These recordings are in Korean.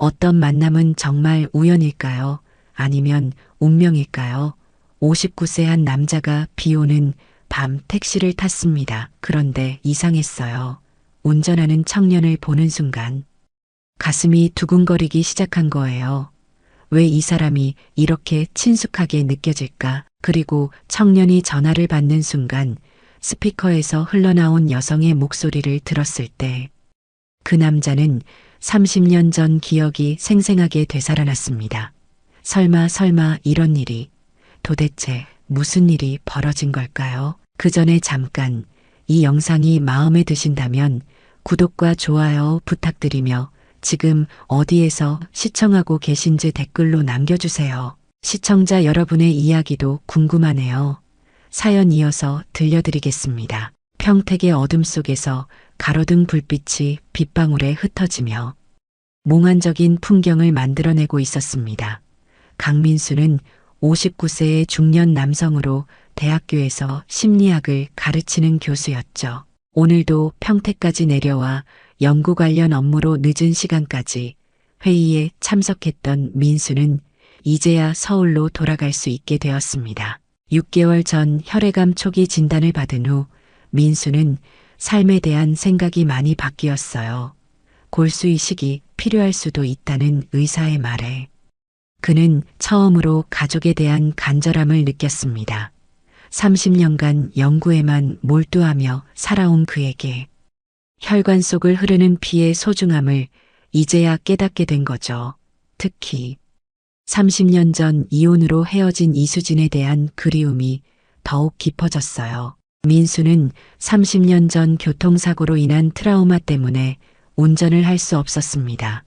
어떤 만남은 정말 우연일까요? 아니면 운명일까요? 59세 한 남자가 비 오는 밤 택시를 탔습니다. 그런데 이상했어요. 운전하는 청년을 보는 순간 가슴이 두근거리기 시작한 거예요. 왜 이 사람이 이렇게 친숙하게 느껴질까? 그리고 청년이 전화를 받는 순간 스피커에서 흘러나온 여성의 목소리를 들었을 때 그 남자는 30년 전 기억이 생생하게 되살아났습니다. 설마 이런 일이 도대체 무슨 일이 벌어진 걸까요? 그 전에 잠깐 이 영상이 마음에 드신다면 구독과 좋아요 부탁드리며 지금 어디에서 시청하고 계신지 댓글로 남겨주세요. 시청자 여러분의 이야기도 궁금하네요. 사연 이어서 들려드리겠습니다. 평택의 어둠 속에서 가로등 불빛이 빗방울에 흩어지며 몽환적인 풍경을 만들어내고 있었습니다. 강민수는 59세의 중년 남성으로 대학교에서 심리학을 가르치는 교수였죠. 오늘도 평택까지 내려와 연구 관련 업무로 늦은 시간까지 회의에 참석했던 민수는 이제야 서울로 돌아갈 수 있게 되었습니다. 6개월 전 혈액암 초기 진단을 받은 후 민수는 삶에 대한 생각이 많이 바뀌었어요. 골수이식이 필요할 수도 있다는 의사의 말에 그는 처음으로 가족에 대한 간절함을 느꼈습니다. 30년간 연구에만 몰두하며 살아온 그에게 혈관 속을 흐르는 피의 소중함을 이제야 깨닫게 된 거죠. 특히 30년 전 이혼으로 헤어진 이수진에 대한 그리움이 더욱 깊어졌어요. 민수는 30년 전 교통사고로 인한 트라우마 때문에 운전을 할 수 없었습니다.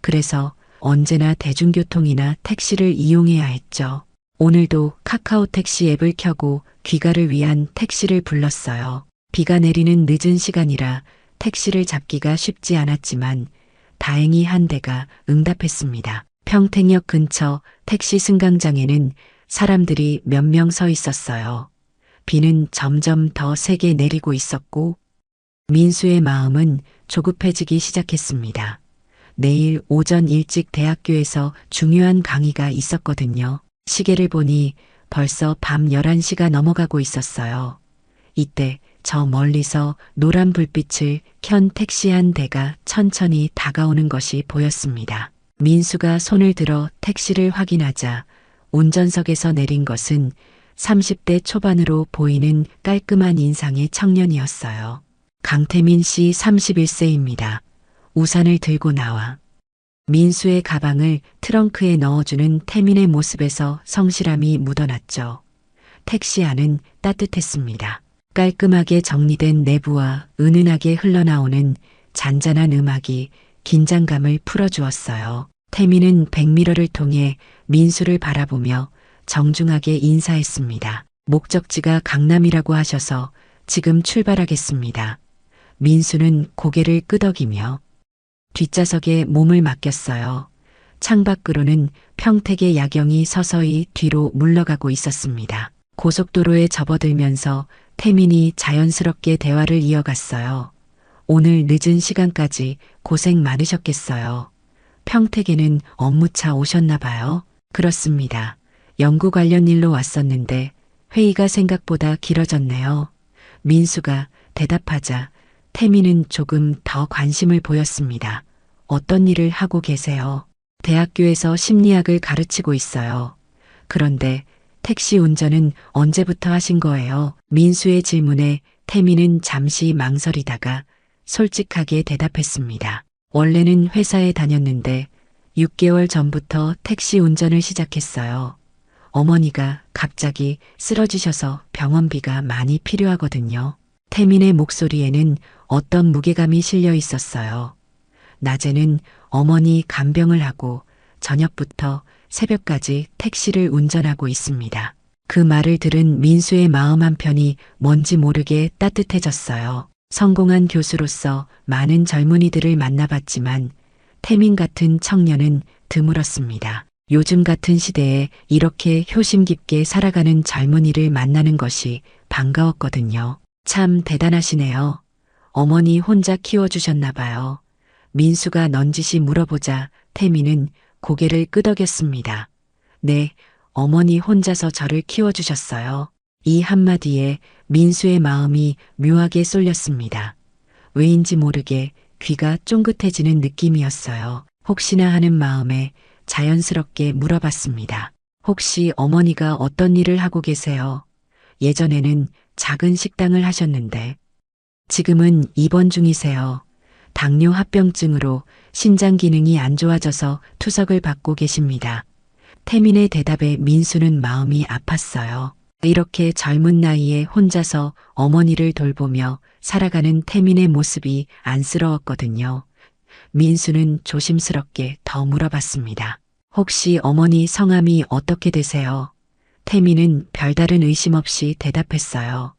그래서 언제나 대중교통이나 택시를 이용해야 했죠. 오늘도 카카오 택시 앱을 켜고 귀가를 위한 택시를 불렀어요. 비가 내리는 늦은 시간이라 택시를 잡기가 쉽지 않았지만 다행히 한 대가 응답했습니다. 평택역 근처 택시 승강장에는 사람들이 몇 명 서 있었어요. 비는 점점 더 세게 내리고 있었고 민수의 마음은 조급해지기 시작했습니다. 내일 오전 일찍 대학교에서 중요한 강의가 있었거든요. 시계를 보니 벌써 밤 11시가 넘어가고 있었어요. 이때 저 멀리서 노란 불빛을 켠 택시 한 대가 천천히 다가오는 것이 보였습니다. 민수가 손을 들어 택시를 확인하자 운전석에서 내린 것은 30대 초반으로 보이는 깔끔한 인상의 청년이었어요. 강태민 씨 31세입니다. 우산을 들고 나와 민수의 가방을 트렁크에 넣어주는 태민의 모습에서 성실함이 묻어났죠. 택시 안은 따뜻했습니다. 깔끔하게 정리된 내부와 은은하게 흘러나오는 잔잔한 음악이 긴장감을 풀어주었어요. 태민은 백미러를 통해 민수를 바라보며 정중하게 인사했습니다. 목적지가 강남이라고 하셔서 지금 출발하겠습니다. 민수는 고개를 끄덕이며 뒷좌석에 몸을 맡겼어요. 창밖으로는 평택의 야경이 서서히 뒤로 물러가고 있었습니다. 고속도로에 접어들면서 태민이 자연스럽게 대화를 이어갔어요. 오늘 늦은 시간까지 고생 많으셨겠어요. 평택에는 업무차 오셨나 봐요. 그렇습니다. 연구 관련 일로 왔었는데 회의가 생각보다 길어졌네요. 민수가 대답하자 태민은 조금 더 관심을 보였습니다. 어떤 일을 하고 계세요? 대학교에서 심리학을 가르치고 있어요. 그런데 택시 운전은 언제부터 하신 거예요? 민수의 질문에 태민은 잠시 망설이다가 솔직하게 대답했습니다. 원래는 회사에 다녔는데 6개월 전부터 택시 운전을 시작했어요. 어머니가 갑자기 쓰러지셔서 병원비가 많이 필요하거든요. 태민의 목소리에는 어떤 무게감이 실려 있었어요. 낮에는 어머니 간병을 하고 저녁부터 새벽까지 택시를 운전하고 있습니다. 그 말을 들은 민수의 마음 한편이 뭔지 모르게 따뜻해졌어요. 성공한 교수로서 많은 젊은이들을 만나봤지만 태민 같은 청년은 드물었습니다. 요즘 같은 시대에 이렇게 효심 깊게 살아가는 젊은이를 만나는 것이 반가웠거든요. 참 대단하시네요. 어머니 혼자 키워주셨나 봐요. 민수가 넌지시 물어보자 태미는 고개를 끄덕였습니다. 네, 어머니 혼자서 저를 키워주셨어요. 이 한마디에 민수의 마음이 묘하게 쏠렸습니다. 왜인지 모르게 귀가 쫑긋해지는 느낌이었어요. 혹시나 하는 마음에 자연스럽게 물어봤습니다. 혹시 어머니가 어떤 일을 하고 계세요? 예전에는 작은 식당을 하셨는데 지금은 입원 중이세요. 당뇨 합병증으로 신장 기능이 안 좋아져서 투석을 받고 계십니다. 태민의 대답에 민수는 마음이 아팠어요. 이렇게 젊은 나이에 혼자서 어머니를 돌보며 살아가는 태민의 모습이 안쓰러웠거든요. 민수는 조심스럽게 더 물어봤습니다. 혹시 어머니 성함이 어떻게 되세요? 태민은 별다른 의심 없이 대답했어요.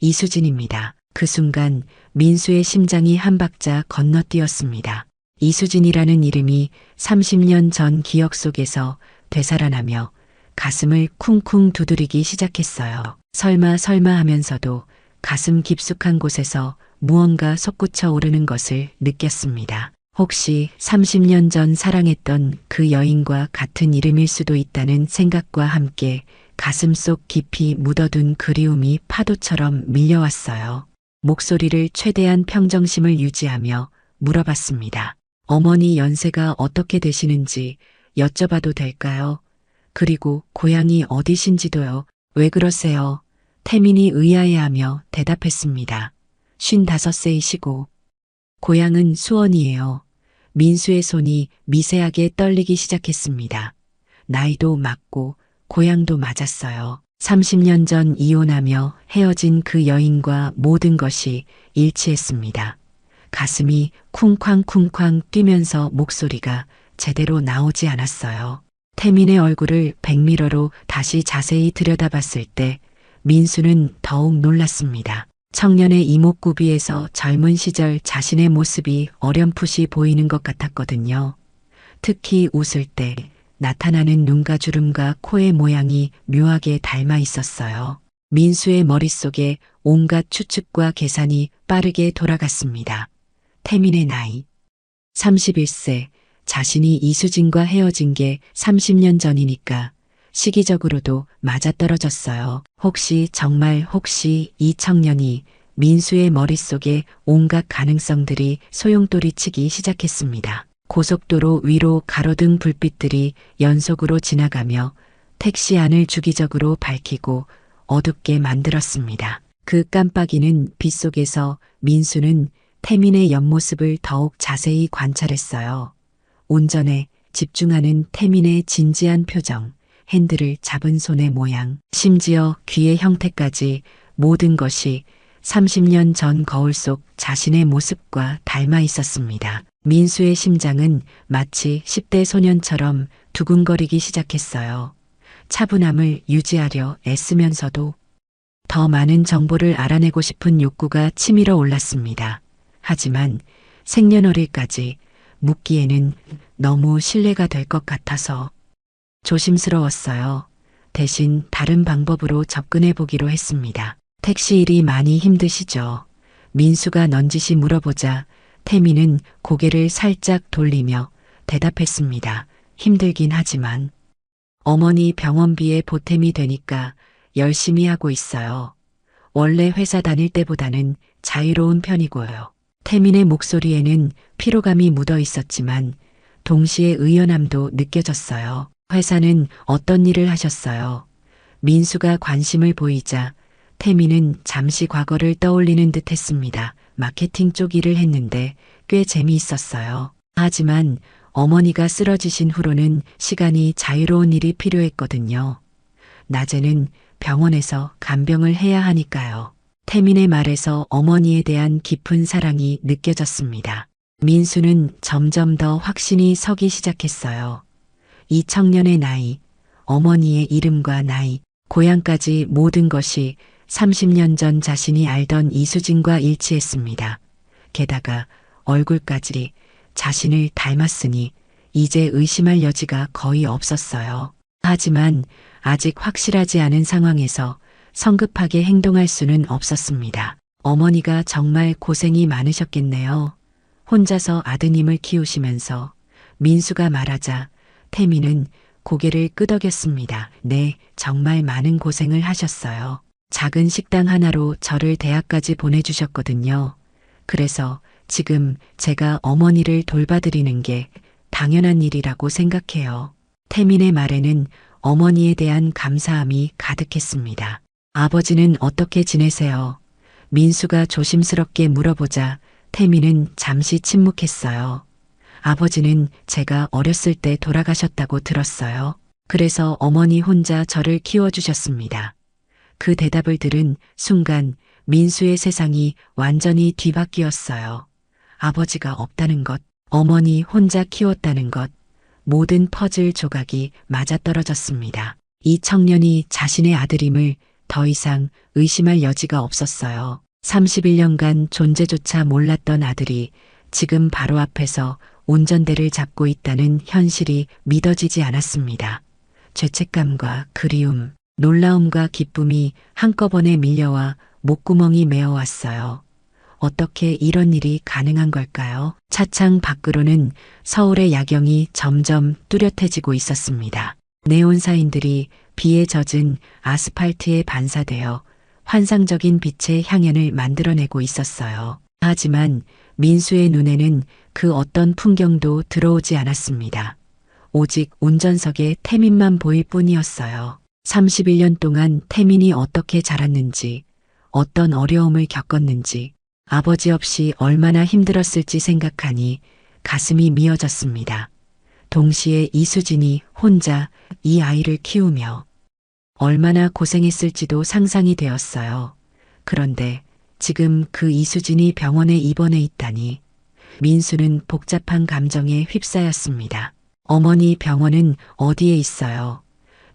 이수진입니다. 그 순간 민수의 심장이 한 박자 건너뛰었습니다. 이수진이라는 이름이 30년 전 기억 속에서 되살아나며 가슴을 쿵쿵 두드리기 시작했어요. 설마 하면서도 가슴 깊숙한 곳에서 무언가 솟구쳐 오르는 것을 느꼈습니다. 혹시 30년 전 사랑했던 그 여인과 같은 이름일 수도 있다는 생각과 함께 가슴속 깊이 묻어둔 그리움이 파도처럼 밀려왔어요. 목소리를 최대한 평정심을 유지하며 물어봤습니다. 어머니 연세가 어떻게 되시는지 여쭤봐도 될까요? 그리고 고향이 어디신지도요. 왜 그러세요? 태민이 의아해하며 대답했습니다. 55세이시고 고향은 수원이에요. 민수의 손이 미세하게 떨리기 시작했습니다. 나이도 맞고 고향도 맞았어요. 30년 전 이혼하며 헤어진 그 여인과 모든 것이 일치했습니다. 가슴이 쿵쾅쿵쾅 뛰면서 목소리가 제대로 나오지 않았어요. 태민의 얼굴을 백미러로 다시 자세히 들여다봤을 때 민수는 더욱 놀랐습니다. 청년의 이목구비에서 젊은 시절 자신의 모습이 어렴풋이 보이는 것 같았거든요. 특히 웃을 때 나타나는 눈가 주름과 코의 모양이 묘하게 닮아 있었어요. 민수의 머릿속에 온갖 추측과 계산이 빠르게 돌아갔습니다. 태민의 나이 31세, 자신이 이수진과 헤어진 게 30년 전이니까 시기적으로도 맞아떨어졌어요. 혹시 이 청년이 민수의 머릿속에 온갖 가능성들이 소용돌이 치기 시작했습니다. 고속도로 위로 가로등 불빛들이 연속으로 지나가며 택시 안을 주기적으로 밝히고 어둡게 만들었습니다. 그 깜빡이는 빛 속에서 민수는 태민의 옆모습을 더욱 자세히 관찰했어요. 운전에 집중하는 태민의 진지한 표정, 핸들을 잡은 손의 모양, 심지어 귀의 형태까지 모든 것이 30년 전 거울 속 자신의 모습과 닮아 있었습니다. 민수의 심장은 마치 10대 소년처럼 두근거리기 시작했어요. 차분함을 유지하려 애쓰면서도 더 많은 정보를 알아내고 싶은 욕구가 치밀어 올랐습니다. 하지만 생년월일까지 묻기에는 너무 신뢰가 될 것 같아서 조심스러웠어요. 대신 다른 방법으로 접근해 보기로 했습니다. 택시 일이 많이 힘드시죠? 민수가 넌지시 물어보자 태민은 고개를 살짝 돌리며 대답했습니다. 힘들긴 하지만 어머니 병원비에 보탬이 되니까 열심히 하고 있어요. 원래 회사 다닐 때보다는 자유로운 편이고요. 태민의 목소리에는 피로감이 묻어 있었지만 동시에 의연함도 느껴졌어요. 회사는 어떤 일을 하셨어요? 민수가 관심을 보이자 태민은 잠시 과거를 떠올리는 듯 했습니다. 마케팅 쪽 일을 했는데 꽤 재미있었어요. 하지만 어머니가 쓰러지신 후로는 시간이 자유로운 일이 필요했거든요. 낮에는 병원에서 간병을 해야 하니까요. 태민의 말에서 어머니에 대한 깊은 사랑이 느껴졌습니다. 민수는 점점 더 확신이 서기 시작했어요. 이 청년의 나이, 어머니의 이름과 나이, 고향까지 모든 것이 30년 전 자신이 알던 이수진과 일치했습니다. 게다가 얼굴까지 자신을 닮았으니 이제 의심할 여지가 거의 없었어요. 하지만 아직 확실하지 않은 상황에서 성급하게 행동할 수는 없었습니다. 어머니가 정말 고생이 많으셨겠네요. 혼자서 아드님을 키우시면서 민수가 말하자 태민은 고개를 끄덕였습니다. 네, 정말 많은 고생을 하셨어요. 작은 식당 하나로 저를 대학까지 보내주셨거든요. 그래서 지금 제가 어머니를 돌봐드리는 게 당연한 일이라고 생각해요. 태민의 말에는 어머니에 대한 감사함이 가득했습니다. 아버지는 어떻게 지내세요? 민수가 조심스럽게 물어보자 태민은 잠시 침묵했어요. 아버지는 제가 어렸을 때 돌아가셨다고 들었어요. 그래서 어머니 혼자 저를 키워주셨습니다. 그 대답을 들은 순간 민수의 세상이 완전히 뒤바뀌었어요. 아버지가 없다는 것, 어머니 혼자 키웠다는 것, 모든 퍼즐 조각이 맞아떨어졌습니다. 이 청년이 자신의 아들임을 더 이상 의심할 여지가 없었어요. 31년간 존재조차 몰랐던 아들이 지금 바로 앞에서 운전대를 잡고 있다는 현실이 믿어지지 않았습니다. 죄책감과 그리움, 놀라움과 기쁨이 한꺼번에 밀려와 목구멍이 메어왔어요. 어떻게 이런 일이 가능한 걸까요? 차창 밖으로는 서울의 야경이 점점 뚜렷해지고 있었습니다. 네온사인들이 비에 젖은 아스팔트에 반사되어 환상적인 빛의 향연을 만들어내고 있었어요. 하지만 민수의 눈에는 그 어떤 풍경도 들어오지 않았습니다. 오직 운전석에 태민만 보일 뿐이었어요. 31년 동안 태민이 어떻게 자랐는지, 어떤 어려움을 겪었는지, 아버지 없이 얼마나 힘들었을지 생각하니 가슴이 미어졌습니다. 동시에 이수진이 혼자 이 아이를 키우며 얼마나 고생했을지도 상상이 되었어요. 그런데 지금 그 이수진이 병원에 입원해 있다니 민수는 복잡한 감정에 휩싸였습니다. 어머니 병원은 어디에 있어요?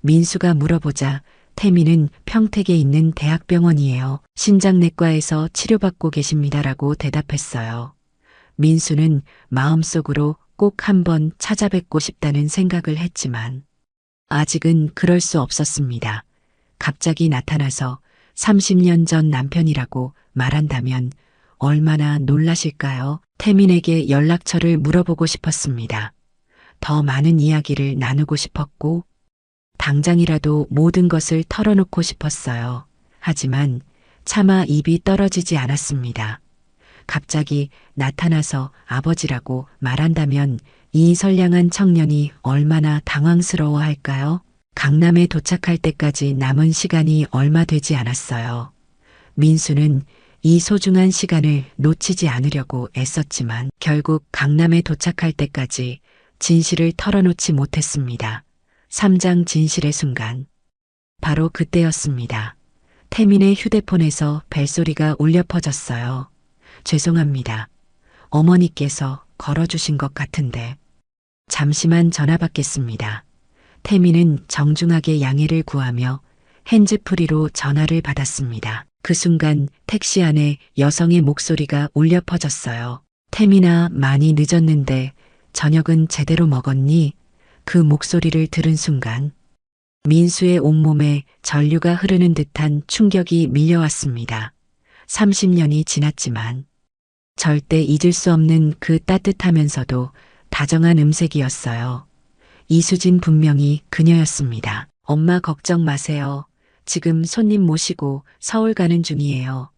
민수가 물어보자 태민은 평택에 있는 대학병원이에요. 신장내과에서 치료받고 계십니다라고 대답했어요. 민수는 마음속으로 꼭 한번 찾아뵙고 싶다는 생각을 했지만 아직은 그럴 수 없었습니다. 갑자기 나타나서 30년 전 남편이라고 말한다면 얼마나 놀라실까요? 태민에게 연락처를 물어보고 싶었습니다. 더 많은 이야기를 나누고 싶었고 당장이라도 모든 것을 털어놓고 싶었어요. 하지만 차마 입이 떨어지지 않았습니다. 갑자기 나타나서 아버지라고 말한다면 이 선량한 청년이 얼마나 당황스러워할까요? 강남에 도착할 때까지 남은 시간이 얼마 되지 않았어요. 민수는 이 소중한 시간을 놓치지 않으려고 애썼지만 결국 강남에 도착할 때까지 진실을 털어놓지 못했습니다. 3장 진실의 순간. 바로 그때였습니다. 태민의 휴대폰에서 벨소리가 울려 퍼졌어요. 죄송합니다. 어머니께서 걸어주신 것 같은데. 잠시만 전화 받겠습니다. 태민은 정중하게 양해를 구하며 핸즈프리로 전화를 받았습니다. 그 순간 택시 안에 여성의 목소리가 울려 퍼졌어요. 태민아, 많이 늦었는데 저녁은 제대로 먹었니? 그 목소리를 들은 순간 민수의 온몸에 전류가 흐르는 듯한 충격이 밀려왔습니다. 30년이 지났지만 절대 잊을 수 없는 그 따뜻하면서도 다정한 음색이었어요. 이수진 분명히 그녀였습니다. 엄마 걱정 마세요. 지금 손님 모시고 서울 가는 중이에요.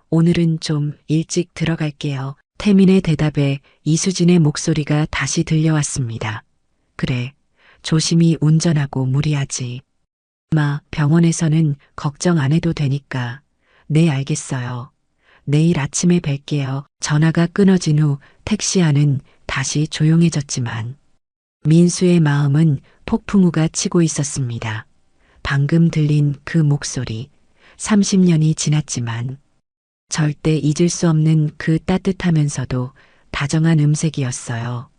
오늘은 좀 일찍 들어갈게요. 태민의 대답에 이수진의 목소리가 다시 들려왔습니다. 그래, 조심히 운전하고 무리하지. 엄마, 병원에서는 걱정 안 해도 되니까. 네, 알겠어요. 내일 아침에 뵐게요. 전화가 끊어진 후 택시 안은 다시 조용해졌지만 민수의 마음은 폭풍우가 치고 있었습니다. 방금 들린 그 목소리, 30년이 지났지만 절대 잊을 수 없는 그 따뜻하면서도 다정한 음색이었어요.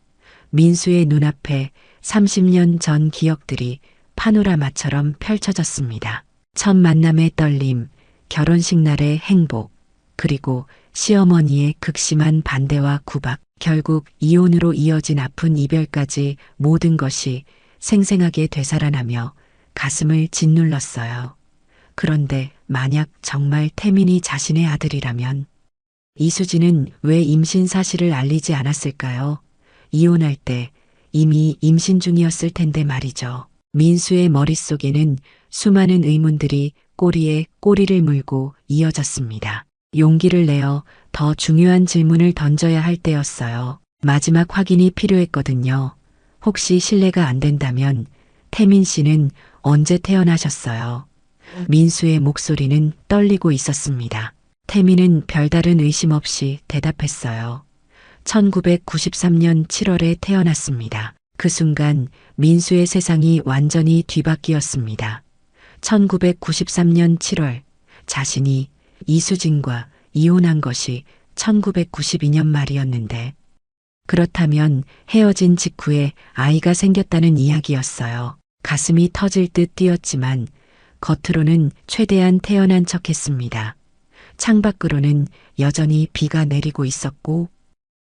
민수의 눈앞에 30년 전 기억들이 파노라마처럼 펼쳐졌습니다. 첫 만남의 떨림, 결혼식 날의 행복, 그리고 시어머니의 극심한 반대와 구박, 결국 이혼으로 이어진 아픈 이별까지 모든 것이 생생하게 되살아나며 가슴을 짓눌렀어요. 그런데 만약 정말 태민이 자신의 아들이라면 이수진은 왜 임신 사실을 알리지 않았을까요? 이혼할 때 이미 임신 중이었을 텐데 말이죠. 민수의 머릿속에는 수많은 의문들이 꼬리에 꼬리를 물고 이어졌습니다. 용기를 내어 더 중요한 질문을 던져야 할 때였어요. 마지막 확인이 필요했거든요. 혹시 실례가 안 된다면 태민 씨는 언제 태어나셨어요? 민수의 목소리는 떨리고 있었습니다. 태민은 별다른 의심 없이 대답했어요. 1993년 7월에 태어났습니다. 그 순간 민수의 세상이 완전히 뒤바뀌었습니다. 1993년 7월 자신이 이수진과 이혼한 것이 1992년 말이었는데 그렇다면 헤어진 직후에 아이가 생겼다는 이야기였어요. 가슴이 터질 듯 뛰었지만 겉으로는 최대한 태연한 척했습니다. 창밖으로는 여전히 비가 내리고 있었고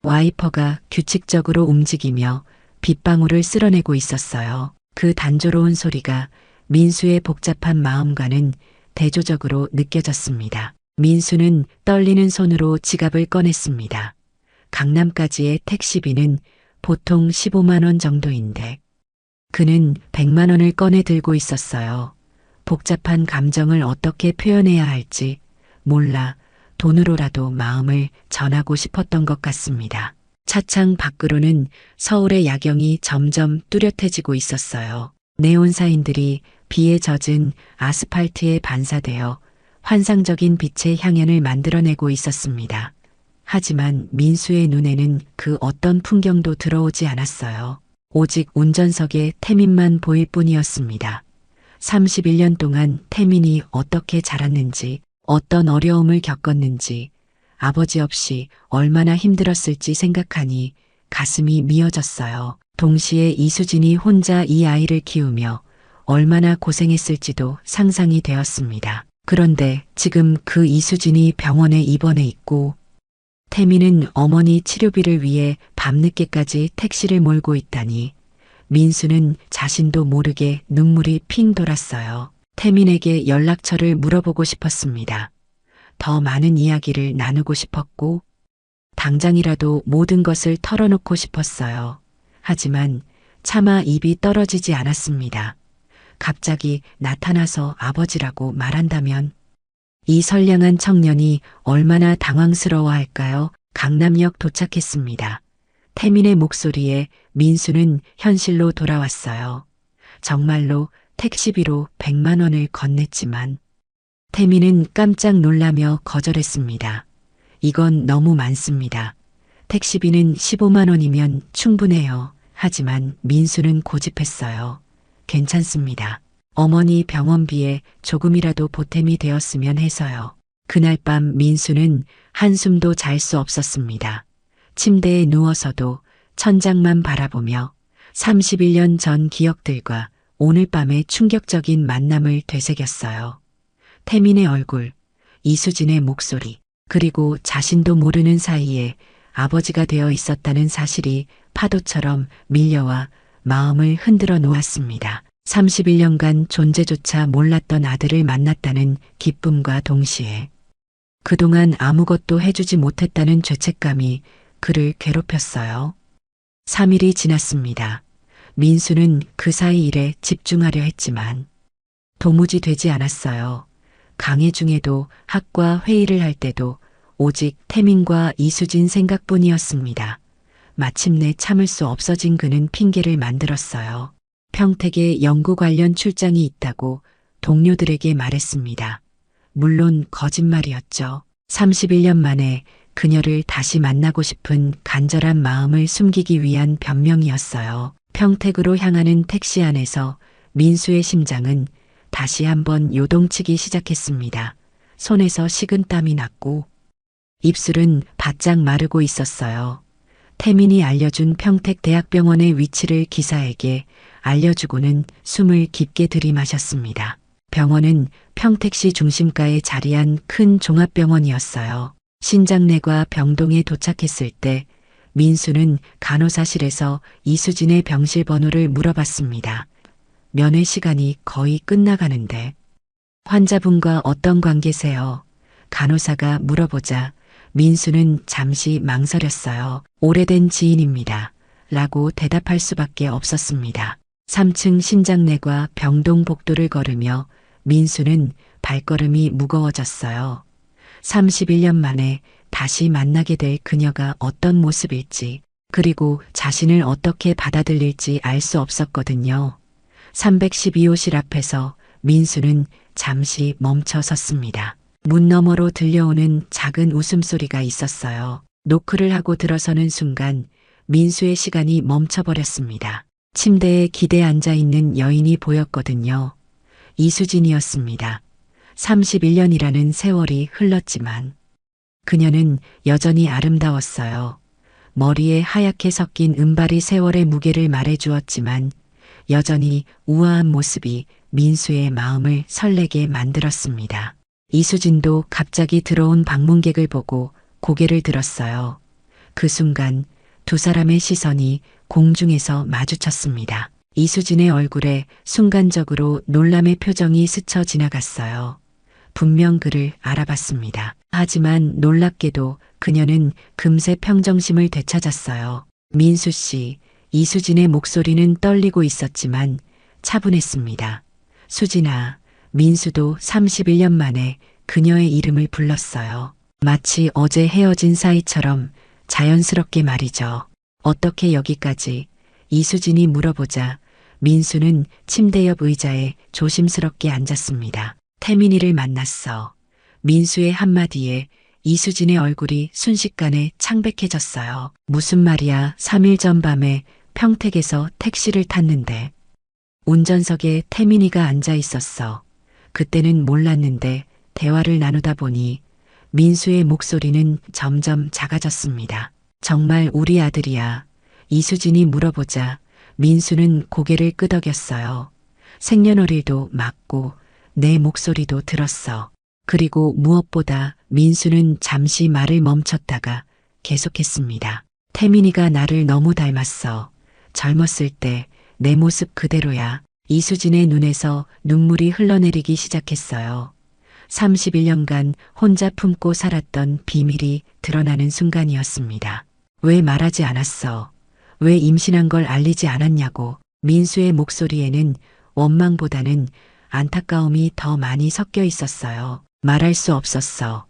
와이퍼가 규칙적으로 움직이며 빗방울을 쓸어내고 있었어요. 그 단조로운 소리가 민수의 복잡한 마음과는 대조적으로 느껴졌습니다. 민수는 떨리는 손으로 지갑을 꺼냈습니다. 강남까지의 택시비는 보통 15만 원 정도인데 그는 100만 원을 꺼내 들고 있었어요. 복잡한 감정을 어떻게 표현해야 할지 몰라 돈으로라도 마음을 전하고 싶었던 것 같습니다. 차창 밖으로는 서울의 야경이 점점 뚜렷해지고 있었어요. 네온사인들이 비에 젖은 아스팔트에 반사되어 환상적인 빛의 향연을 만들어내고 있었습니다. 하지만 민수의 눈에는 그 어떤 풍경도 들어오지 않았어요. 오직 운전석에 태민만 보일 뿐이었습니다. 31년 동안 태민이 어떻게 자랐는지, 어떤 어려움을 겪었는지, 아버지 없이 얼마나 힘들었을지 생각하니 가슴이 미어졌어요. 동시에 이수진이 혼자 이 아이를 키우며 얼마나 고생했을지도 상상이 되었습니다. 그런데 지금 그 이수진이 병원에 입원해 있고 태민은 어머니 치료비를 위해 밤늦게까지 택시를 몰고 있다니 민수는 자신도 모르게 눈물이 핑 돌았어요. 태민에게 연락처를 물어보고 싶었습니다. 더 많은 이야기를 나누고 싶었고 당장이라도 모든 것을 털어놓고 싶었어요. 하지만 차마 입이 떨어지지 않았습니다. 갑자기 나타나서 아버지라고 말한다면 이 선량한 청년이 얼마나 당황스러워할까요? 강남역 도착했습니다. 태민의 목소리에 민수는 현실로 돌아왔어요. 정말로 택시비로 100만 원을 건넸지만 태민은 깜짝 놀라며 거절했습니다. 이건 너무 많습니다. 택시비는 15만 원이면 충분해요. 하지만 민수는 고집했어요. 괜찮습니다. 어머니 병원비에 조금이라도 보탬이 되었으면 해서요. 그날 밤 민수는 한숨도 잘 수 없었습니다. 침대에 누워서도 천장만 바라보며 31년 전 기억들과 오늘 밤의 충격적인 만남을 되새겼어요. 태민의 얼굴, 이수진의 목소리, 그리고 자신도 모르는 사이에 아버지가 되어 있었다는 사실이 파도처럼 밀려와 마음을 흔들어 놓았습니다. 31년간 존재조차 몰랐던 아들을 만났다는 기쁨과 동시에 그동안 아무것도 해주지 못했다는 죄책감이 그를 괴롭혔어요. 3일이 지났습니다. 민수는 그 사이 일에 집중하려 했지만 도무지 되지 않았어요. 강의 중에도 학과 회의를 할 때도 오직 태민과 이수진 생각뿐이었습니다. 마침내 참을 수 없어진 그는 핑계를 만들었어요. 평택에 연구 관련 출장이 있다고 동료들에게 말했습니다. 물론 거짓말이었죠. 31년 만에 그녀를 다시 만나고 싶은 간절한 마음을 숨기기 위한 변명이었어요. 평택으로 향하는 택시 안에서 민수의 심장은 다시 한번 요동치기 시작했습니다. 손에서 식은땀이 났고 입술은 바짝 마르고 있었어요. 태민이 알려준 평택대학병원의 위치를 기사에게 알려주고는 숨을 깊게 들이마셨습니다. 병원은 평택시 중심가에 자리한 큰 종합병원이었어요. 신장내과 병동에 도착했을 때 민수는 간호사실에서 이수진의 병실 번호를 물어봤습니다. 면회 시간이 거의 끝나가는데 환자분과 어떤 관계세요? 간호사가 물어보자 민수는 잠시 망설였어요. 오래된 지인입니다. 라고 대답할 수밖에 없었습니다. 3층 신장내과 병동 복도를 걸으며 민수는 발걸음이 무거워졌어요. 31년 만에 다시 만나게 될 그녀가 어떤 모습일지, 그리고 자신을 어떻게 받아들일지 알 수 없었거든요. 312호실 앞에서 민수는 잠시 멈춰 섰습니다. 문 너머로 들려오는 작은 웃음소리가 있었어요. 노크를 하고 들어서는 순간 민수의 시간이 멈춰버렸습니다. 침대에 기대 앉아 있는 여인이 보였거든요. 이수진이었습니다. 31년이라는 세월이 흘렀지만 그녀는 여전히 아름다웠어요. 머리에 하얗게 섞인 은발이 세월의 무게를 말해주었지만 여전히 우아한 모습이 민수의 마음을 설레게 만들었습니다. 이수진도 갑자기 들어온 방문객을 보고 고개를 들었어요. 그 순간 두 사람의 시선이 공중에서 마주쳤습니다. 이수진의 얼굴에 순간적으로 놀람의 표정이 스쳐 지나갔어요. 분명 그를 알아봤습니다. 하지만 놀랍게도 그녀는 금세 평정심을 되찾았어요. 민수 씨, 이수진의 목소리는 떨리고 있었지만 차분했습니다. 수진아, 민수도 31년 만에 그녀의 이름을 불렀어요. 마치 어제 헤어진 사이처럼 자연스럽게 말이죠. 어떻게 여기까지? 이수진이 물어보자 민수는 침대 옆 의자에 조심스럽게 앉았습니다. 태민이를 만났어. 민수의 한마디에 이수진의 얼굴이 순식간에 창백해졌어요. 무슨 말이야? 3일 전 밤에 평택에서 택시를 탔는데 운전석에 태민이가 앉아 있었어. 그때는 몰랐는데 대화를 나누다 보니 민수의 목소리는 점점 작아졌습니다. 정말 우리 아들이야. 이수진이 물어보자 민수는 고개를 끄덕였어요. 생년월일도 맞고 내 목소리도 들었어. 그리고 무엇보다 민수는 잠시 말을 멈췄다가 계속했습니다. 태민이가 나를 너무 닮았어. 젊었을 때 내 모습 그대로야. 이수진의 눈에서 눈물이 흘러내리기 시작했어요. 31년간 혼자 품고 살았던 비밀이 드러나는 순간이었습니다. 왜 말하지 않았어? 왜 임신한 걸 알리지 않았냐고. 민수의 목소리에는 원망보다는 안타까움이 더 많이 섞여 있었어요. 말할 수 없었어.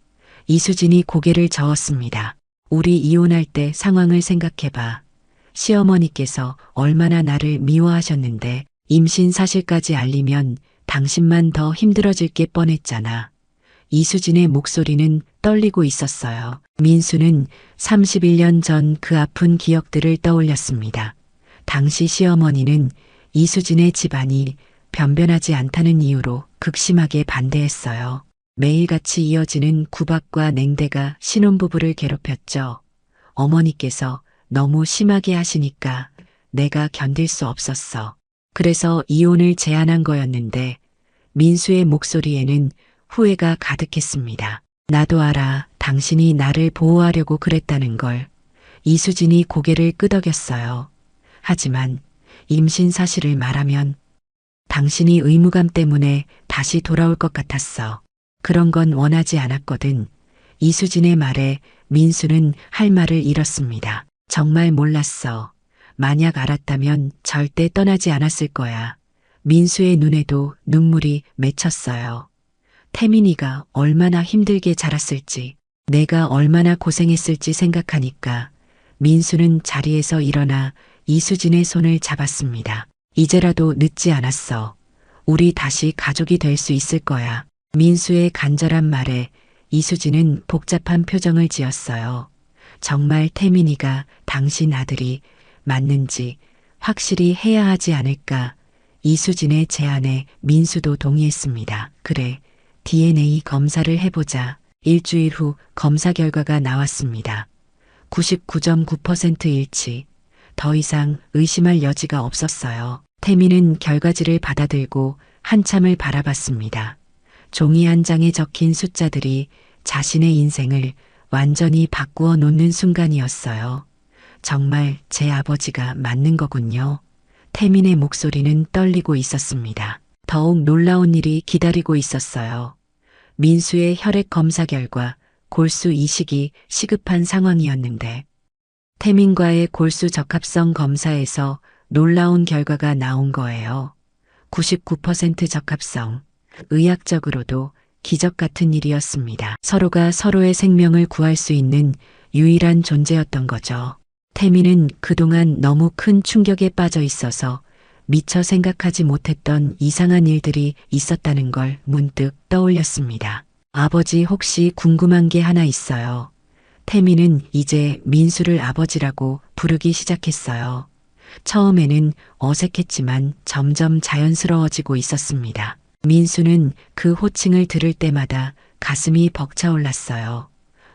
이수진이 고개를 저었습니다. 우리 이혼할 때 상황을 생각해봐. 시어머니께서 얼마나 나를 미워하셨는데 임신 사실까지 알리면 당신만 더 힘들어질 게 뻔했잖아. 이수진의 목소리는 떨리고 있었어요. 민수는 31년 전 그 아픈 기억들을 떠올렸습니다. 당시 시어머니는 이수진의 집안이 변변하지 않다는 이유로 극심하게 반대했어요. 매일같이 이어지는 구박과 냉대가 신혼부부를 괴롭혔죠. 어머니께서 너무 심하게 하시니까 내가 견딜 수 없었어. 그래서 이혼을 제안한 거였는데 민수의 목소리에는 후회가 가득했습니다. 나도 알아. 당신이 나를 보호하려고 그랬다는 걸. 이수진이 고개를 끄덕였어요. 하지만 임신 사실을 말하면 당신이 의무감 때문에 다시 돌아올 것 같았어. 그런 건 원하지 않았거든. 이수진의 말에 민수는 할 말을 잃었습니다. 정말 몰랐어. 만약 알았다면 절대 떠나지 않았을 거야. 민수의 눈에도 눈물이 맺혔어요. 태민이가 얼마나 힘들게 자랐을지, 내가 얼마나 고생했을지 생각하니까 민수는 자리에서 일어나 이수진의 손을 잡았습니다. 이제라도 늦지 않았어. 우리 다시 가족이 될 수 있을 거야. 민수의 간절한 말에 이수진은 복잡한 표정을 지었어요. 정말 태민이가 당신 아들이 맞는지 확실히 해야 하지 않을까. 이수진의 제안에 민수도 동의했습니다. 그래, DNA 검사를 해보자. 일주일 후 검사 결과가 나왔습니다. 99.9% 일치. 더 이상 의심할 여지가 없었어요. 태민은 결과지를 받아들고 한참을 바라봤습니다. 종이 한 장에 적힌 숫자들이 자신의 인생을 완전히 바꾸어 놓는 순간이었어요. 정말 제 아버지가 맞는 거군요. 태민의 목소리는 떨리고 있었습니다. 더욱 놀라운 일이 기다리고 있었어요. 민수의 혈액 검사 결과 골수 이식이 시급한 상황이었는데 태민과의 골수 적합성 검사에서 놀라운 결과가 나온 거예요. 99% 적합성. 의학적으로도 기적 같은 일이었습니다. 서로가 서로의 생명을 구할 수 있는 유일한 존재였던 거죠. 태민은 그동안 너무 큰 충격에 빠져 있어서 미처 생각하지 못했던 이상한 일들이 있었다는 걸 문득 떠올렸습니다. 아버지 혹시 궁금한 게 하나 있어요. 태민은 이제 민수를 아버지라고 부르기 시작했어요. 처음에는 어색했지만 점점 자연스러워지고 있었습니다. 민수는 그 호칭을 들을 때마다 가슴이 벅차올랐어요.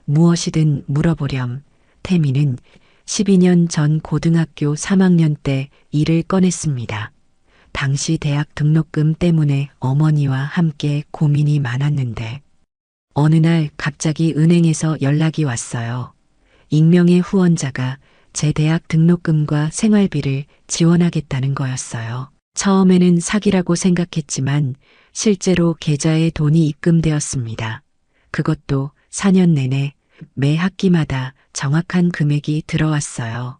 무엇이든 물어보렴. 태민은 12년 전 고등학교 3학년 때 일을 꺼냈습니다. 당시 대학 등록금 때문에 어머니와 함께 고민이 많았는데 어느 날 갑자기 은행에서 연락이 왔어요. 익명의 후원자가 제 대학 등록금과 생활비를 지원하겠다는 거였어요. 처음에는 사기라고 생각했지만 실제로 계좌에 돈이 입금되었습니다. 그것도 4년 내내 매 학기마다 정확한 금액이 들어왔어요.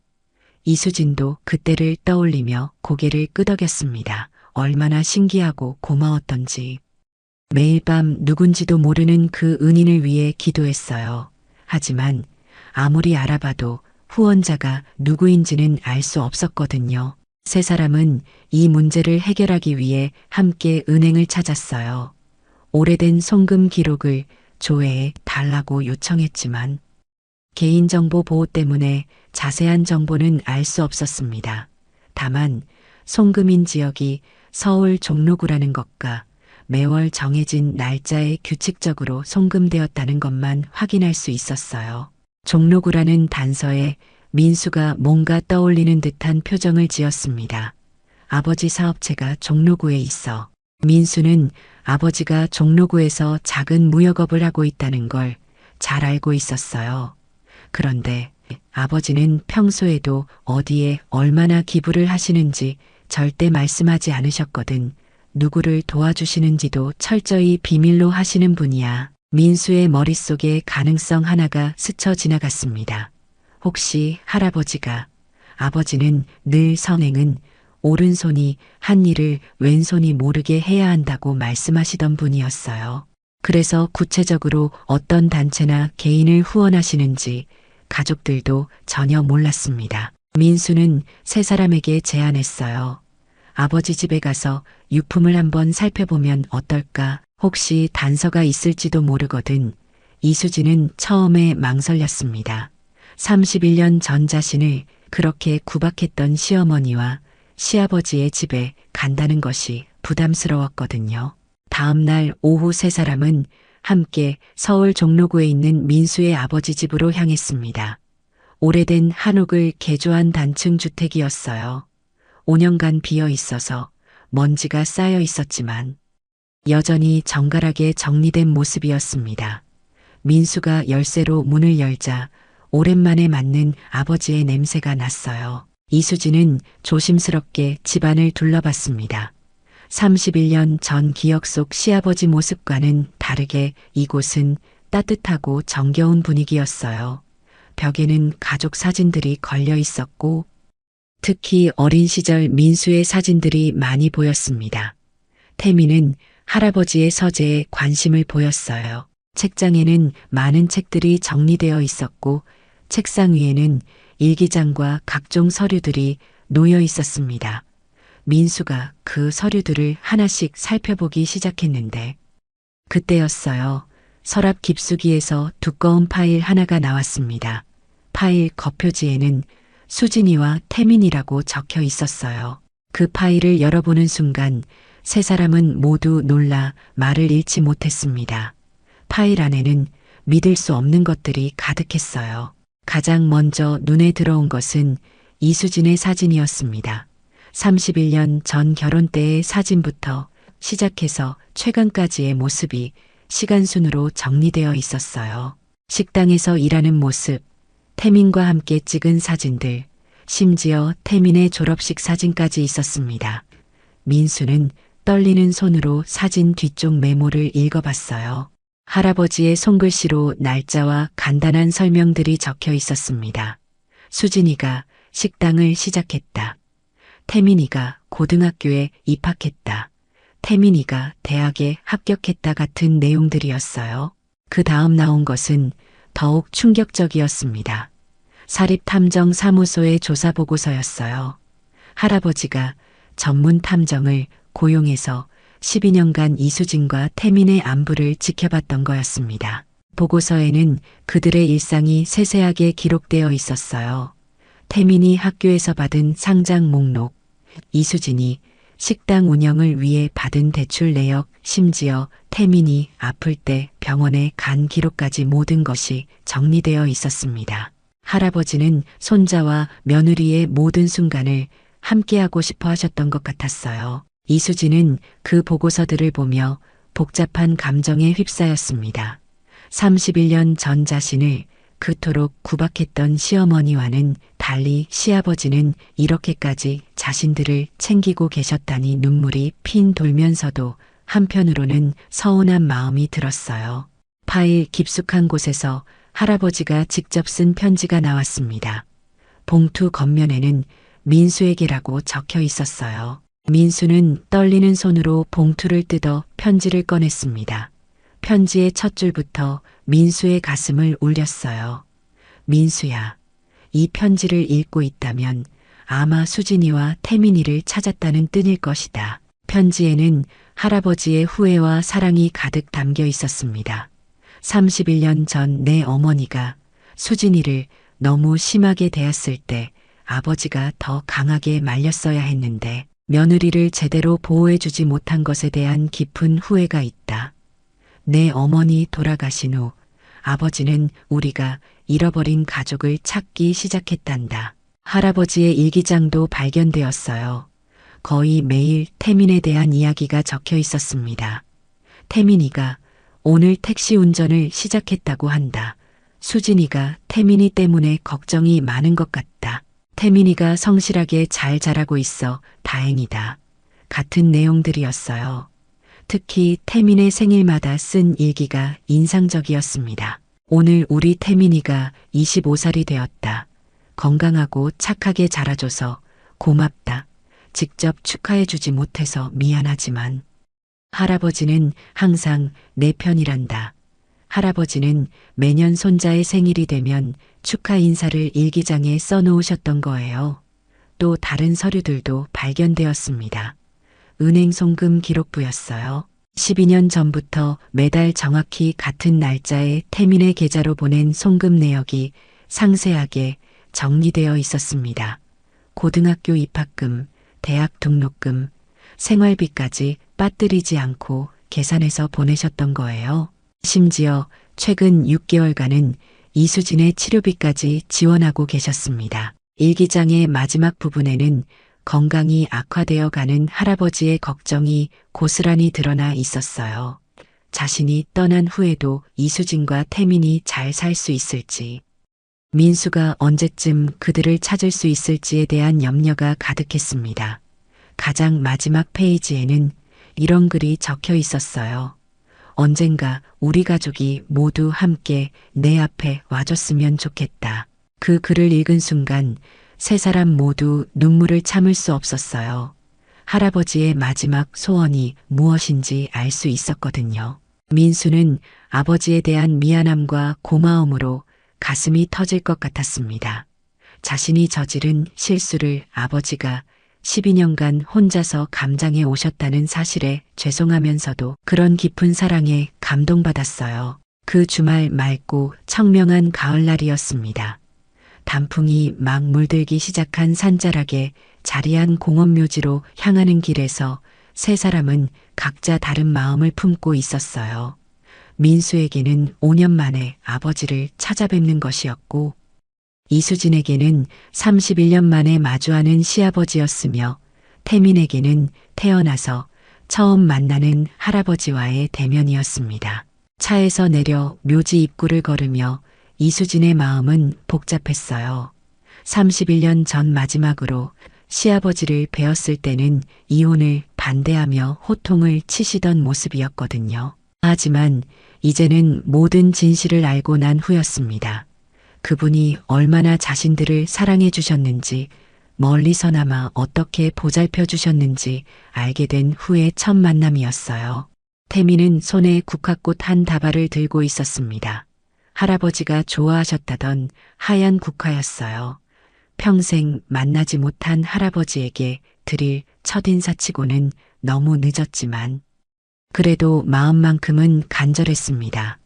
이수진도 그때를 떠올리며 고개를 끄덕였습니다. 얼마나 신기하고 고마웠던지. 매일 밤 누군지도 모르는 그 은인을 위해 기도했어요. 하지만 아무리 알아봐도 후원자가 누구인지는 알 수 없었거든요. 세 사람은 이 문제를 해결하기 위해 함께 은행을 찾았어요. 오래된 송금 기록을 조회해 달라고 요청했지만 개인정보 보호 때문에 자세한 정보는 알 수 없었습니다. 다만 송금인 지역이 서울 종로구라는 것과 매월 정해진 날짜에 규칙적으로 송금되었다는 것만 확인할 수 있었어요. 종로구라는 단서에 민수가 뭔가 떠올리는 듯한 표정을 지었습니다. 아버지 사업체가 종로구에 있어. 민수는 아버지가 종로구에서 작은 무역업을 하고 있다는 걸 잘 알고 있었어요. 그런데 아버지는 평소에도 어디에 얼마나 기부를 하시는지 절대 말씀하지 않으셨거든. 누구를 도와주시는지도 철저히 비밀로 하시는 분이야. 민수의 머릿속에 가능성 하나가 스쳐 지나갔습니다. 혹시 할아버지가, 아버지는 늘 선행은 오른손이 한 일을 왼손이 모르게 해야 한다고 말씀하시던 분이었어요. 그래서 구체적으로 어떤 단체나 개인을 후원하시는지 가족들도 전혀 몰랐습니다. 민수는 세 사람에게 제안했어요. 아버지 집에 가서 유품을 한번 살펴보면 어떨까? 혹시 단서가 있을지도 모르거든. 이수진은 처음에 망설였습니다. 31년 전 자신을 그렇게 구박했던 시어머니와 시아버지의 집에 간다는 것이 부담스러웠거든요. 다음 날 오후 세 사람은 함께 서울 종로구에 있는 민수의 아버지 집으로 향했습니다. 오래된 한옥을 개조한 단층 주택이었어요. 5년간 비어 있어서 먼지가 쌓여 있었지만 여전히 정갈하게 정리된 모습이었습니다. 민수가 열쇠로 문을 열자 오랜만에 맡는 아버지의 냄새가 났어요. 이수진은 조심스럽게 집안을 둘러봤습니다. 31년 전 기억 속 시아버지 모습과는 다르게 이곳은 따뜻하고 정겨운 분위기였어요. 벽에는 가족 사진들이 걸려 있었고 특히 어린 시절 민수의 사진들이 많이 보였습니다. 태민은 할아버지의 서재에 관심을 보였어요. 책장에는 많은 책들이 정리되어 있었고 책상 위에는 일기장과 각종 서류들이 놓여 있었습니다. 민수가 그 서류들을 하나씩 살펴보기 시작했는데 그때였어요. 서랍 깊숙이에서 두꺼운 파일 하나가 나왔습니다. 파일 겉표지에는 수진이와 태민이라고 적혀 있었어요. 그 파일을 열어보는 순간 세 사람은 모두 놀라 말을 잃지 못했습니다. 파일 안에는 믿을 수 없는 것들이 가득했어요. 가장 먼저 눈에 들어온 것은 이수진의 사진이었습니다. 31년 전 결혼 때의 사진부터 시작해서 최근까지의 모습이 시간순으로 정리되어 있었어요. 식당에서 일하는 모습, 태민과 함께 찍은 사진들, 심지어 태민의 졸업식 사진까지 있었습니다. 민수는 떨리는 손으로 사진 뒤쪽 메모를 읽어봤어요. 할아버지의 손글씨로 날짜와 간단한 설명들이 적혀 있었습니다. 수진이가 식당을 시작했다. 태민이가 고등학교에 입학했다. 태민이가 대학에 합격했다 같은 내용들이었어요. 그 다음 나온 것은 더욱 충격적이었습니다. 사립탐정사무소의 조사 보고서였어요. 할아버지가 전문 탐정을 고용해서 12년간 이수진과 태민의 안부를 지켜봤던 거였습니다. 보고서에는 그들의 일상이 세세하게 기록되어 있었어요. 태민이 학교에서 받은 상장 목록, 이수진이 식당 운영을 위해 받은 대출 내역, 심지어 태민이 아플 때 병원에 간 기록까지 모든 것이 정리되어 있었습니다. 할아버지는 손자와 며느리의 모든 순간을 함께하고 싶어 하셨던 것 같았어요. 이수진은 그 보고서들을 보며 복잡한 감정에 휩싸였습니다. 31년 전 자신을 그토록 구박했던 시어머니와는 달리 시아버지는 이렇게까지 자신들을 챙기고 계셨다니 눈물이 핀 돌면서도 한편으로는 서운한 마음이 들었어요. 파일 깊숙한 곳에서 할아버지가 직접 쓴 편지가 나왔습니다. 봉투 겉면에는 민수에게라고 적혀 있었어요. 민수는 떨리는 손으로 봉투를 뜯어 편지를 꺼냈습니다. 편지의 첫 줄부터 민수의 가슴을 울렸어요. 민수야, 이 편지를 읽고 있다면 아마 수진이와 태민이를 찾았다는 뜻일 것이다. 편지에는 할아버지의 후회와 사랑이 가득 담겨 있었습니다. 31년 전 내 어머니가 수진이를 너무 심하게 대했을 때 아버지가 더 강하게 말렸어야 했는데 며느리를 제대로 보호해주지 못한 것에 대한 깊은 후회가 있다. 내 어머니 돌아가신 후 아버지는 우리가 잃어버린 가족을 찾기 시작했단다. 할아버지의 일기장도 발견되었어요. 거의 매일 태민에 대한 이야기가 적혀 있었습니다. 태민이가 오늘 택시 운전을 시작했다고 한다. 수진이가 태민이 때문에 걱정이 많은 것 같다. 태민이가 성실하게 잘 자라고 있어 다행이다. 같은 내용들이었어요. 특히 태민의 생일마다 쓴 일기가 인상적이었습니다. 오늘 우리 태민이가 25살이 되었다. 건강하고 착하게 자라줘서 고맙다. 직접 축하해주지 못해서 미안하지만 할아버지는 항상 내 편이란다. 할아버지는 매년 손자의 생일이 되면 축하 인사를 일기장에 써놓으셨던 거예요. 또 다른 서류들도 발견되었습니다. 은행 송금 기록부였어요. 12년 전부터 매달 정확히 같은 날짜에 태민의 계좌로 보낸 송금 내역이 상세하게 정리되어 있었습니다. 고등학교 입학금, 대학 등록금, 생활비까지 빠뜨리지 않고 계산해서 보내셨던 거예요. 심지어 최근 6개월간은 이수진의 치료비까지 지원하고 계셨습니다. 일기장의 마지막 부분에는 건강이 악화되어 가는 할아버지의 걱정이 고스란히 드러나 있었어요. 자신이 떠난 후에도 이수진과 태민이 잘 살 수 있을지, 민수가 언제쯤 그들을 찾을 수 있을지에 대한 염려가 가득했습니다. 가장 마지막 페이지에는 이런 글이 적혀 있었어요. 언젠가 우리 가족이 모두 함께 내 앞에 와줬으면 좋겠다. 그 글을 읽은 순간 세 사람 모두 눈물을 참을 수 없었어요. 할아버지의 마지막 소원이 무엇인지 알 수 있었거든요. 민수는 아버지에 대한 미안함과 고마움으로 가슴이 터질 것 같았습니다. 자신이 저지른 실수를 아버지가 12년간 혼자서 감당해 오셨다는 사실에 죄송하면서도 그런 깊은 사랑에 감동받았어요. 그 주말 맑고 청명한 가을날이었습니다. 단풍이 막 물들기 시작한 산자락에 자리한 공원묘지로 향하는 길에서 세 사람은 각자 다른 마음을 품고 있었어요. 민수에게는 5년 만에 아버지를 찾아뵙는 것이었고, 이수진에게는 31년 만에 마주하는 시아버지였으며, 태민에게는 태어나서 처음 만나는 할아버지와의 대면이었습니다. 차에서 내려 묘지 입구를 걸으며 이수진의 마음은 복잡했어요. 31년 전 마지막으로 시아버지를 뵈었을 때는 이혼을 반대하며 호통을 치시던 모습이었거든요. 하지만 이제는 모든 진실을 알고 난 후였습니다. 그분이 얼마나 자신들을 사랑해 주셨는지, 멀리서나마 어떻게 보살펴 주셨는지 알게 된 후의 첫 만남이었어요. 태미는 손에 국화꽃 한 다발을 들고 있었습니다. 할아버지가 좋아하셨다던 하얀 국화였어요. 평생 만나지 못한 할아버지에게 드릴 첫인사치고는 너무 늦었지만 그래도 마음만큼은 간절했습니다.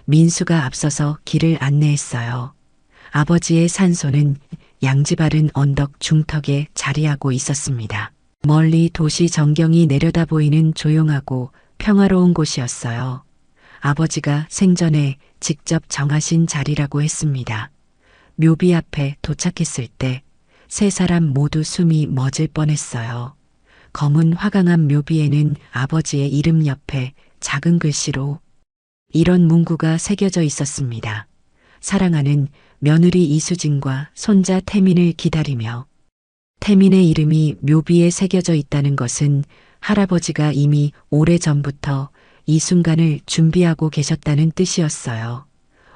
민수가 앞서서 길을 안내했어요. 아버지의 산소는 양지 바른 언덕 중턱에 자리하고 있었습니다. 멀리 도시 전경이 내려다 보이는 조용하고 평화로운 곳이었어요. 아버지가 생전에 직접 정하신 자리라고 했습니다. 묘비 앞에 도착했을 때 세 사람 모두 숨이 멎을 뻔했어요. 검은 화강암 묘비에는 아버지의 이름 옆에 작은 글씨로 이런 문구가 새겨져 있었습니다. 사랑하는 며느리 이수진과 손자 태민을 기다리며. 태민의 이름이 묘비에 새겨져 있다는 것은 할아버지가 이미 오래전부터 이 순간을 준비하고 계셨다는 뜻이었어요.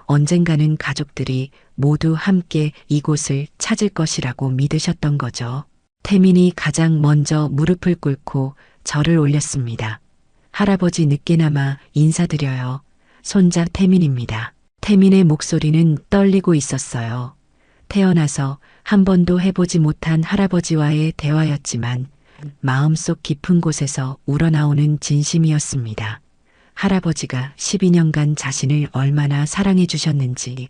언젠가는 가족들이 모두 함께 이곳을 찾을 것이라고 믿으셨던 거죠. 태민이 가장 먼저 무릎을 꿇고 절을 올렸습니다. 할아버지 늦게나마 인사드려요. 손자 태민입니다. 태민의 목소리는 떨리고 있었어요. 태어나서 한 번도 해보지 못한 할아버지와의 대화였지만 마음속 깊은 곳에서 우러나오는 진심이었습니다. 할아버지가 12년간 자신을 얼마나 사랑해 주셨는지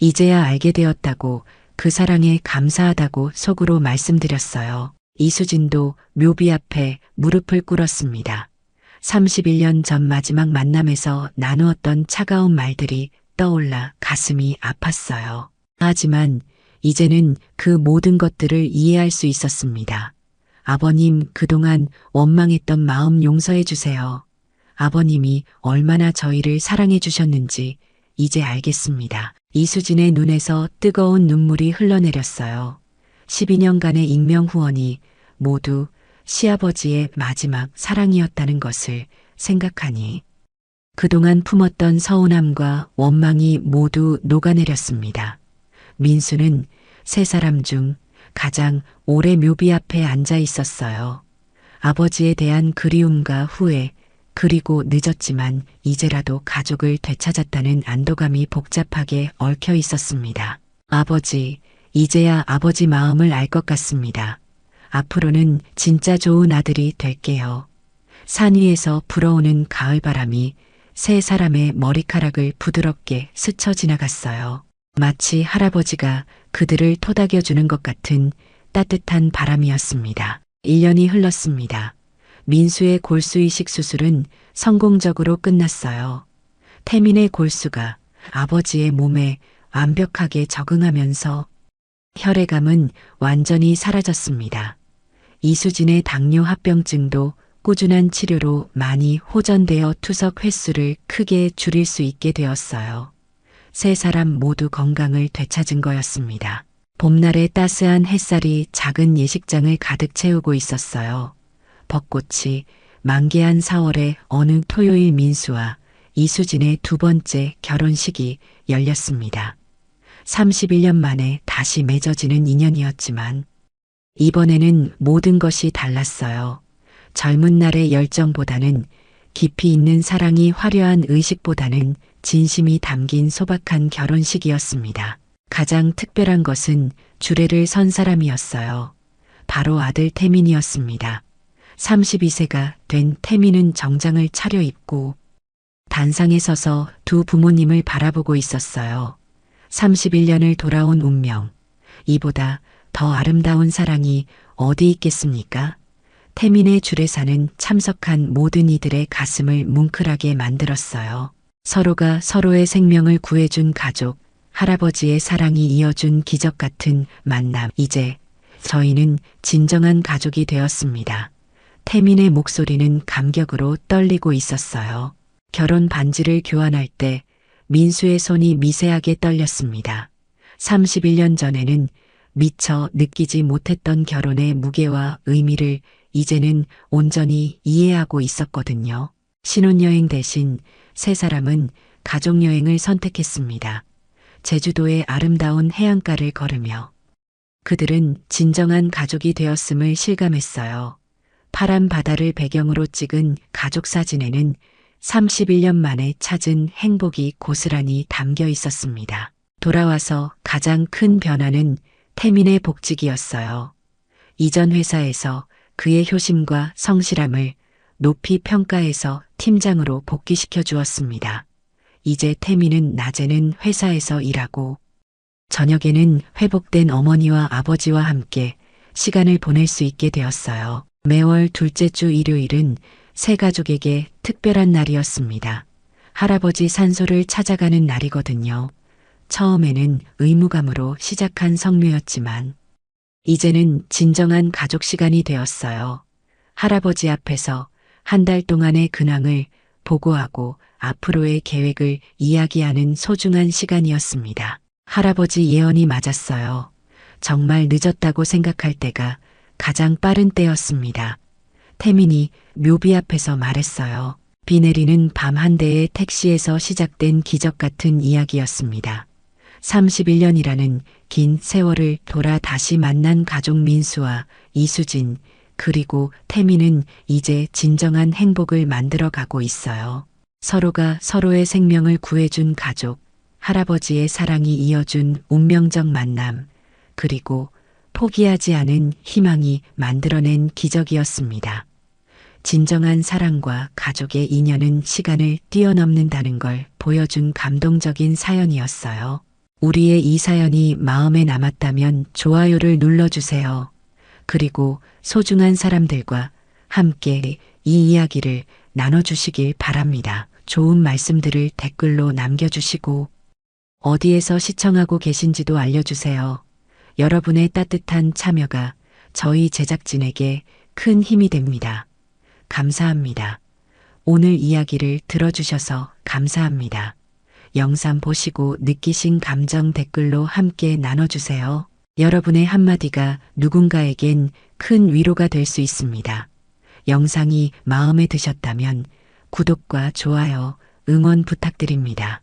이제야 알게 되었다고, 그 사랑에 감사하다고 속으로 말씀드렸어요. 이수진도 묘비 앞에 무릎을 꿇었습니다. 31년 전 마지막 만남에서 나누었던 차가운 말들이 떠올라 가슴이 아팠어요. 하지만 이제는 그 모든 것들을 이해할 수 있었습니다. 아버님, 그동안 원망했던 마음 용서해 주세요. 아버님이 얼마나 저희를 사랑해 주셨는지 이제 알겠습니다. 이수진의 눈에서 뜨거운 눈물이 흘러내렸어요. 12년간의 익명 후원이 모두 시아버지의 마지막 사랑이었다는 것을 생각하니 그동안 품었던 서운함과 원망이 모두 녹아내렸습니다. 민수는 세 사람 중 가장 오래 묘비 앞에 앉아 있었어요. 아버지에 대한 그리움과 후회, 그리고 늦었지만 이제라도 가족을 되찾았다는 안도감이 복잡하게 얽혀 있었습니다. 아버지, 이제야 아버지 마음을 알 것 같습니다. 앞으로는 진짜 좋은 아들이 될게요. 산 위에서 불어오는 가을바람이 세 사람의 머리카락을 부드럽게 스쳐 지나갔어요. 마치 할아버지가 그들을 토닥여주는 것 같은 따뜻한 바람이었습니다. 1년이 흘렀습니다. 민수의 골수이식 수술은 성공적으로 끝났어요. 태민의 골수가 아버지의 몸에 완벽하게 적응하면서 혈액암은 완전히 사라졌습니다. 이수진의 당뇨 합병증도 꾸준한 치료로 많이 호전되어 투석 횟수를 크게 줄일 수 있게 되었어요. 세 사람 모두 건강을 되찾은 거였습니다. 봄날의 따스한 햇살이 작은 예식장을 가득 채우고 있었어요. 벚꽃이 만개한 4월의 어느 토요일 민수와 이수진의 두 번째 결혼식이 열렸습니다. 31년 만에 다시 맺어지는 인연이었지만 이번에는 모든 것이 달랐어요. 젊은 날의 열정보다는 깊이 있는 사랑이 화려한 의식보다는 진심이 담긴 소박한 결혼식이었습니다. 가장 특별한 것은 주례를 선 사람이었어요. 바로 아들 태민이었습니다. 32세가 된 태민은 정장을 차려입고 단상에 서서 두 부모님을 바라보고 있었어요. 31년을 돌아온 운명, 이보다 더 아름다운 사랑이 어디 있겠습니까? 태민의 주례사는 참석한 모든 이들의 가슴을 뭉클하게 만들었어요. 서로가 서로의 생명을 구해준 가족, 할아버지의 사랑이 이어준 기적 같은 만남. 이제 저희는 진정한 가족이 되었습니다. 태민의 목소리는 감격으로 떨리고 있었어요. 결혼 반지를 교환할 때 민수의 손이 미세하게 떨렸습니다. 31년 전에는 미처 느끼지 못했던 결혼의 무게와 의미를 이제는 온전히 이해하고 있었거든요. 신혼여행 대신 세 사람은 가족여행을 선택했습니다. 제주도의 아름다운 해안가를 걸으며 그들은 진정한 가족이 되었음을 실감했어요. 파란 바다를 배경으로 찍은 가족 사진에는 31년 만에 찾은 행복이 고스란히 담겨 있었습니다. 돌아와서 가장 큰 변화는 태민의 복직이었어요. 이전 회사에서 그의 효심과 성실함을 높이 평가해서 팀장으로 복귀시켜 주었습니다. 이제 태민은 낮에는 회사에서 일하고 저녁에는 회복된 어머니와 아버지와 함께 시간을 보낼 수 있게 되었어요. 매월 둘째 주 일요일은 세 가족에게 특별한 날이었습니다. 할아버지 산소를 찾아가는 날이거든요. 처음에는 의무감으로 시작한 성묘였지만 이제는 진정한 가족 시간이 되었어요. 할아버지 앞에서 한 달 동안의 근황을 보고하고 앞으로의 계획을 이야기하는 소중한 시간이었습니다. 할아버지 예언이 맞았어요. 정말 늦었다고 생각할 때가 가장 빠른 때였습니다. 태민이 묘비 앞에서 말했어요. 비 내리는 밤 한 대의 택시에서 시작된 기적 같은 이야기였습니다. 31년이라는 긴 세월을 돌아 다시 만난 가족 민수와 이수진, 그리고 태민은 이제 진정한 행복을 만들어 가고 있어요. 서로가 서로의 생명을 구해준 가족, 할아버지의 사랑이 이어준 운명적 만남, 그리고 포기하지 않은 희망이 만들어낸 기적이었습니다. 진정한 사랑과 가족의 인연은 시간을 뛰어넘는다는 걸 보여준 감동적인 사연이었어요. 우리의 이 사연이 마음에 남았다면 좋아요를 눌러주세요. 그리고 소중한 사람들과 함께 이 이야기를 나눠주시길 바랍니다. 좋은 말씀들을 댓글로 남겨주시고 어디에서 시청하고 계신지도 알려주세요. 여러분의 따뜻한 참여가 저희 제작진에게 큰 힘이 됩니다. 감사합니다. 오늘 이야기를 들어주셔서 감사합니다. 영상 보시고 느끼신 감정 댓글로 함께 나눠주세요. 여러분의 한마디가 누군가에겐 큰 위로가 될 수 있습니다. 영상이 마음에 드셨다면 구독과 좋아요, 응원 부탁드립니다.